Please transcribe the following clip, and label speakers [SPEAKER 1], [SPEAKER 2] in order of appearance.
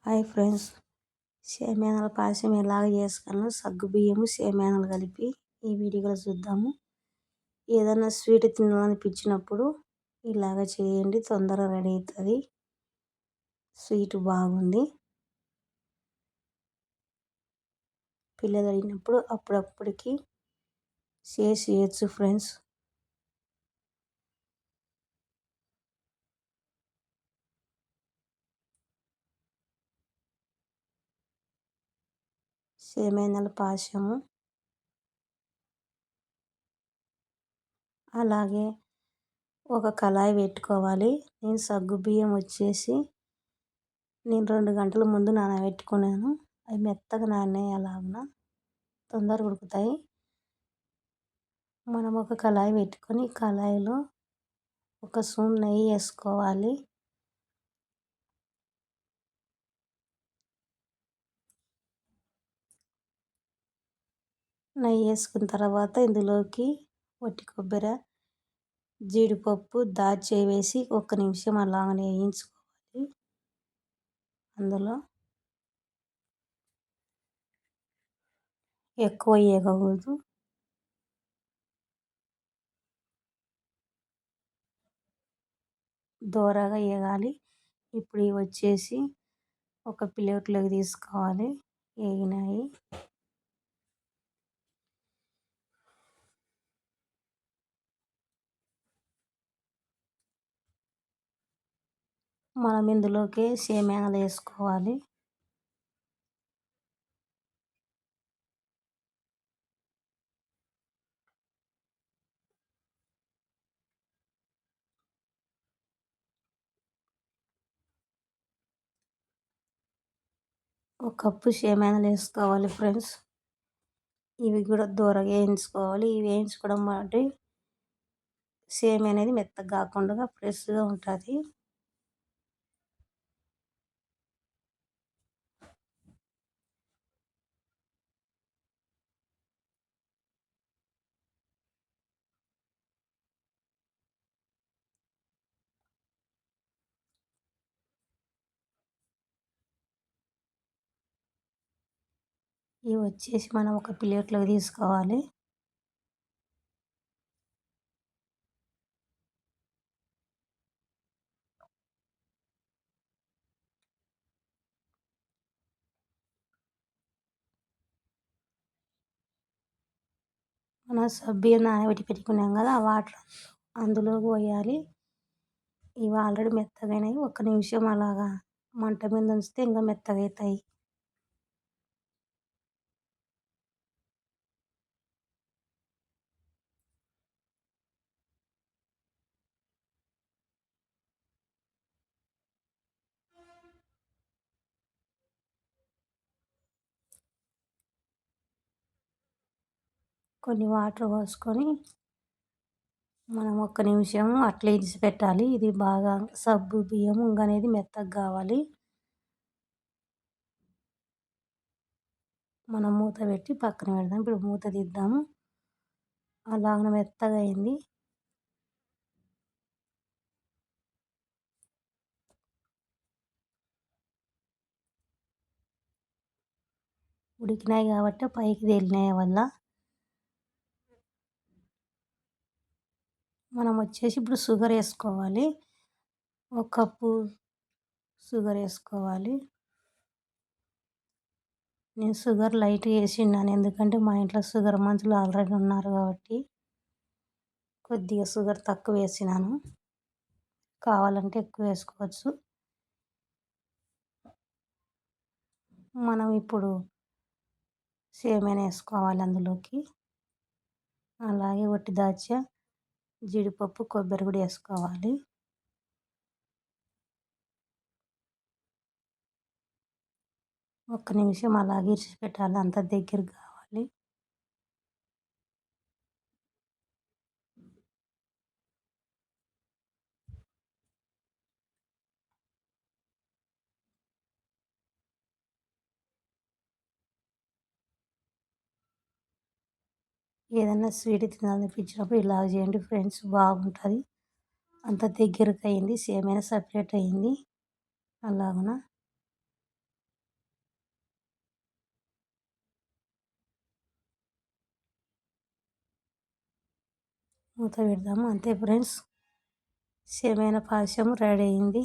[SPEAKER 1] Hi friends, సేమ్యాల పాయసం ఎలాగ చేసుకోవాలో సగ్గుబియ్యము సేమ్యాలు కలిపి ఈ వీడియోలో చూద్దాము. ఏదైనా స్వీట్ తినాలనిపించినప్పుడు ఇలాగ చేయండి, తొందరగా రెడీ అవుతుంది. స్వీట్ బాగుంది. పిల్లలు అడిగినప్పుడు అప్పుడప్పటికి చేయొచ్చు ఫ్రెండ్స్. సేమ్యాల పాయసము అలాగే ఒక కళాయి పెట్టుకోవాలి. నేను సగ్గుబియ్యం వచ్చేసి 2 గంటల ముందు నానబెట్టుకున్నాను. అవి మెత్తగా నానేయాలన్నా తొందరగా ఉడుకుతాయి. మనం ఒక కళాయి పెట్టుకొని కళాయిలో ఒక స్పూన్ నెయ్యి వేసుకోవాలి. నెయ్యి వేసుకున్న తర్వాత ఇందులోకి వట్టి కొబ్బరి, జీడిపప్పు, దాల్చిన వేసి 1 నిమిషం అలాగనే వేయించుకోవాలి. అందులో ఎక్కువ వేయకూడదు. దోరగా వేగాలి. ఇప్పుడు ఇవి వచ్చేసి ఒక ప్లేట్లోకి తీసుకోవాలి. వేగినాయి. మనం ఇందులోకి సేమ్యాలు వేసుకోవాలి. ఒక కప్పు సేమ్యాలు వేసుకోవాలి ఫ్రెండ్స్. ఇవి కూడా దోరగా వేయించుకోవాలి. ఇవి వేయించుకోవడం బట్టి సేమియా అనేది మెత్తగా కాకుండా ఫ్రెష్గా ఉంటుంది. ఇవి వచ్చేసి మనం ఒక ప్లేట్లోకి తీసుకోవాలి. మనం సబ్బియ్యం నానబెట్టి పెట్టుకున్నాం కదా, ఆ వాటర్ అందులోకి పోయాలి. ఇవి ఆల్రెడీ మెత్తగైనవి. 1 నిమిషం అలాగా మంట మీద ఉంచితే ఇంకా మెత్తగా అవుతాయి. కొన్ని వాటర్ పోసుకొని మనం 1 నిమిషం అట్లే ఇడిచిపెట్టాలి. ఇది బాగా సగ్గు బియ్యం అనేది మెత్తగా కావాలి. మనం మూత పెట్టి పక్కన పెడదాం. ఇప్పుడు మూత తీద్దాము. అలాగ మెత్తగా అయింది. ఉడికినాయి కాబట్టి పైకి తేలినాయి వల్ల మనం వచ్చేసి ఇప్పుడు షుగర్ వేసుకోవాలి. 1 కప్పు షుగర్ వేసుకోవాలి. నేను షుగర్ లైట్గా వేసినాను, ఎందుకంటే మా ఇంట్లో షుగర్ మనుషులు ఆల్రెడీ ఉన్నారు కాబట్టి కొద్దిగా షుగర్ తక్కువ వేసినాను. కావాలంటే ఎక్కువ వేసుకోవచ్చు. మనం ఇప్పుడు సేమియా వేసుకోవాలి అందులోకి. అలాగే వట్టి దాల్చిన, జీడిపప్పు, కొబ్బరి కూడా వేసుకోవాలి. ఒక్క నిమిషం అలాగే ఇడిచిపెట్టాలి. అంత దగ్గరికి కావాలి. ఏదైనా స్వీట్ తినాలనిపించినప్పుడు ఇలా చేయండి ఫ్రెండ్స్, బాగుంటుంది. అంత దగ్గరకు అయింది. సేమియా సపరేట్ అయింది. అలాగన మూత పెడదాము. అంతే ఫ్రెండ్స్, సేమియా పాయసం రెడీ అయింది.